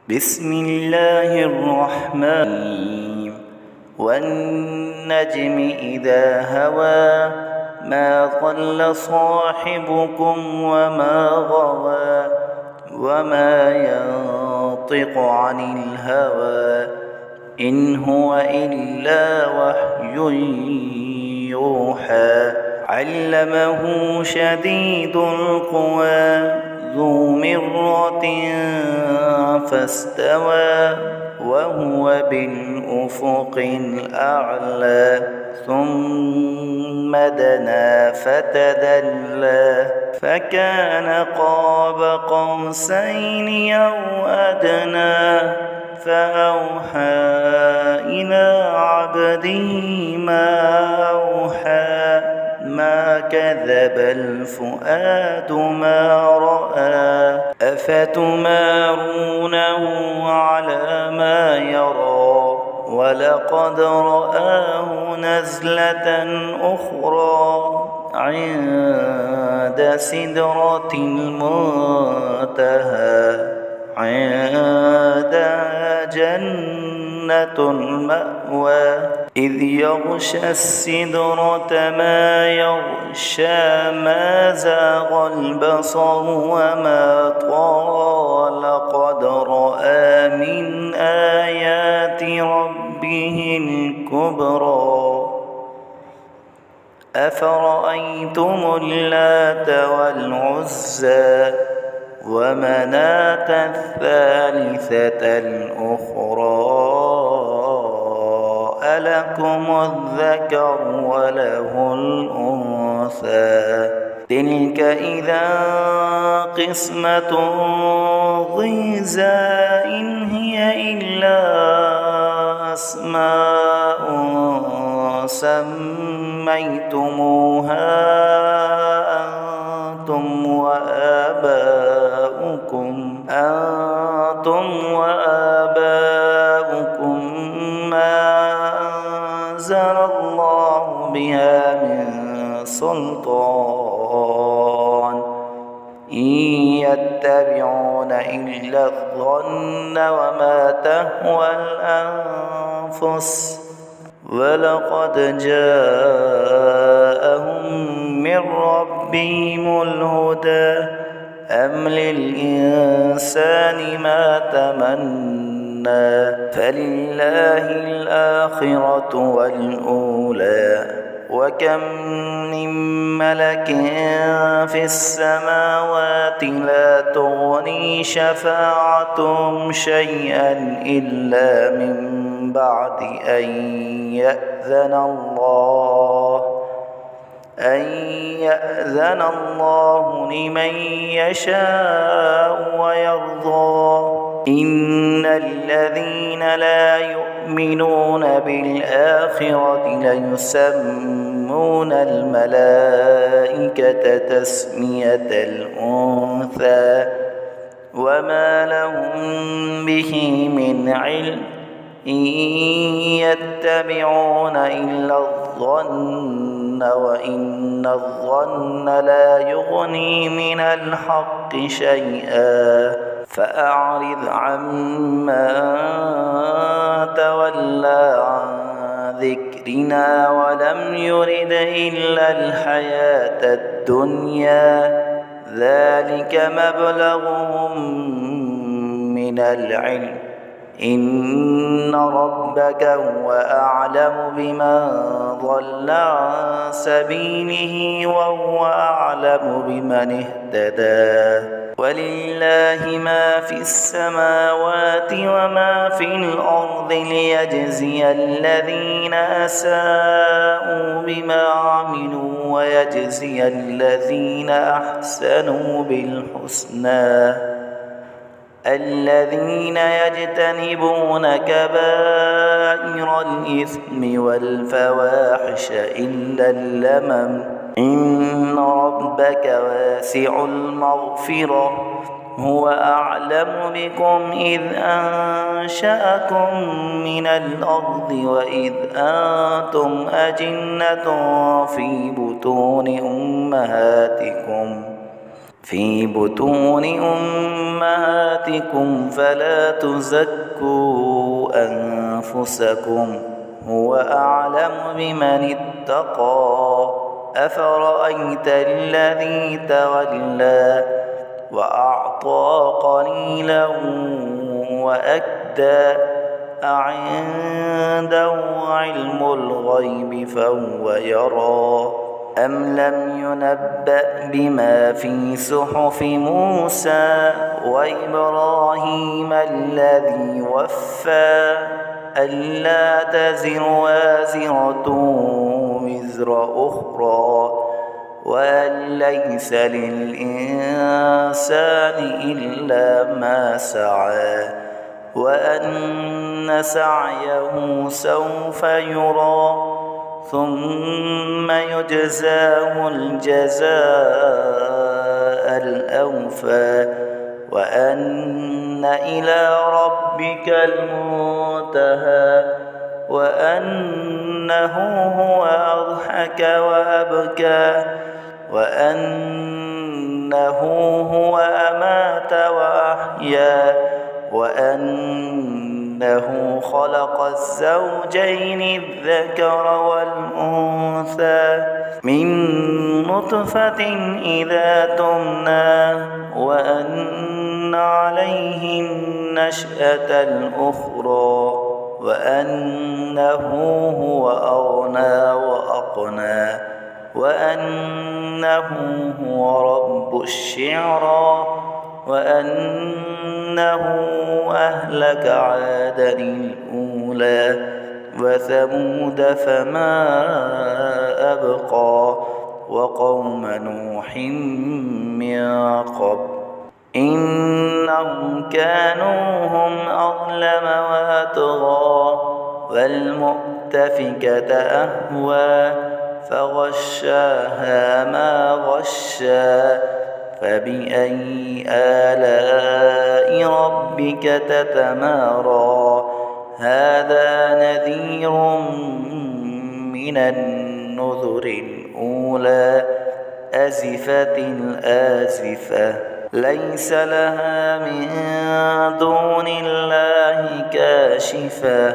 بسم الله الرحمن الرحيم والنجم إذا هوى ما ضل صاحبكم وما غوى وما ينطق عن الهوى إن هو إلا وحي يوحى علمه شديد القوى ذو مرة فاستوى وهو بالأفق الأعلى ثم دنا فتدلى فكان قاب قوسين أو أدنى فأوحى إلى عبده ما أوحى ما كذب الفؤاد ما رأى أفتمارونه على ما يرى ولقد رآه نزلة أخرى عند سدرة المنتهى عندها جنة المأوى إذ يغشى السدرة ما يغشى ما زاغ البصر وما طغى لقد رأى من آيات ربه الكبرى أفرأيتم اللات والعزى ومناة الثالثة الأخرى ألكم الذكر وله الأنثى تلك إذا قسمة ضيزى إن هي إلا أسماء سميتموها أنتم وآباؤكم ما أنزل الله بها من سلطان إن يتبعون إلا الظن وما تهوى الأنفس ولقد جاءهم من ربهم الهدى أم للإنسان ما تمنى فلله الآخرة والأولى وكم من ملك في السماوات لا تغني شفاعتهم شيئا إلا من بعد أن يأذن الله لمن يشاء ويرضى إن الذين لا يؤمنون بالآخرة ليسمون الملائكة تسمية الأنثى وما لهم به من علم إن يتبعون إلا الظن وإن الظن لا يغني من الحق شيئا فأعرض عمن تولى عن ذكرنا ولم يرد إلا الحياة الدنيا ذلك مبلغهم من العلم إن ربك هو أعلم بمن ضل عن سبيله وهو أعلم بمن اهتدى ولله ما في السماوات وما في الأرض ليجزي الذين أساءوا بما عملوا ويجزي الذين أحسنوا بالحسنى الذين يجتنبون كبائر الإثم والفواحش إلا اللمم إن ربك واسع المغفرة هو أعلم بكم إذ أنشأكم من الأرض وإذ أنتم أجنة في بطون أمهاتكم في بطون أمهاتكم فلا تزكوا أنفسكم هو أعلم بمن اتقى أفرأيت الذي تولى وأعطى قليلا وأكدى أعنده علم الغيب فهو يرى أم لم ينبأ بما في صحف موسى وإبراهيم الذي وفى ألا تزر وازرة وزر أخرى وأن ليس للإنسان إلا ما سعى وأن سعيه سوف يرى ثم يجزاه الجزاء الأوفى وأن إلى ربك المنتهى وأنه هو أضحك وأبكى وأنه هو أمات وأحيا وأنه خلق الزوجين الذكر والأنثى من نطفة إذا تمنى وأن عليه النشأة الأخرى وأنه هو أغنى وأقنى وأنه هو رب الشعرى وأنه أهلك عادا الأولى وثمود فما أبقى وقوم نوح من قبل إنهم كانوا هم أظلم وأطغى والمؤتفكة أهوى فغشاها ما غشى فبأي آلاء ربك تتمارى هذا نذير من النذر الأولى أزفت الآزفة ليس لها من دون الله كاشفة